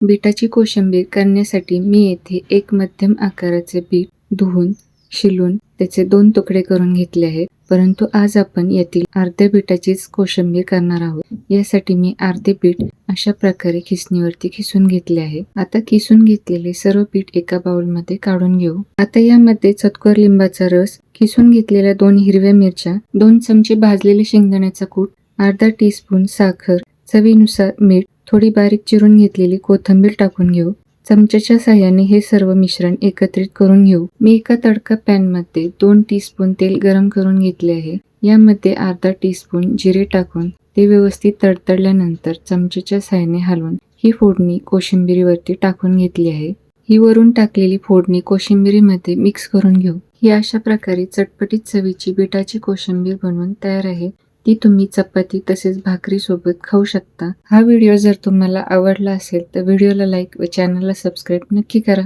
बीटाची कोशिंबीर करण्यासाठी मी येथे एक मध्यम आकाराचे बीट धुवून शिलून त्याचे 2 तुकडे करून घेतले आहेत. परंतु आज आपण यातील अर्ध्या बीटाचीच कोशिंबीर करणार आहोत. यासाठी मी अर्धे बीट अशा प्रकारे खिसणीवरती खिसून घेतले आहे. आता खिसून घेतलेले सर्व बीट एका बाउलमध्ये काढून घेऊ. आता यामध्ये चतकोर लिंबाचा रस, खिसून घेतलेल्या 2 हिरव्या मिरच्या, 2 चमचे भाजलेले शेंगदाण्याचा कूट, अर्धा टीस्पून साखर, चवीनुसार मीठ, थोडी बारीक चिरून घेतलेली कोथिंबीर टाकून घेऊ. चमच्याच्या साहाय्याने हे सर्व मिश्रण एकत्रित करून घेऊ. मी एका तडका पॅन मध्ये 2 टीस्पून तेल गरम करून घेतले आहे. यामध्ये अर्धा टीस्पून जिरे टाकून ते व्यवस्थित तडतडल्यानंतर चमच्याच्या साहाय्याने हलवून ही फोडणी कोशिंबिरीवरती टाकून घेतली आहे. ही वरून टाकलेली फोडणी कोशिंबिरीमध्ये मिक्स करून घेऊ. ही अशा प्रकारे चटपटीत चवीची बीटाची कोशिंबीर बनवून तयार आहे. ती तुम्ही चपाती तसेच भाकरी सोबत खाऊ शकता. हा व्हिडिओ जर तुम्हाला आवडला असेल तर व्हिडिओला लाईक व चॅनलला सबस्क्राईब नक्की करा.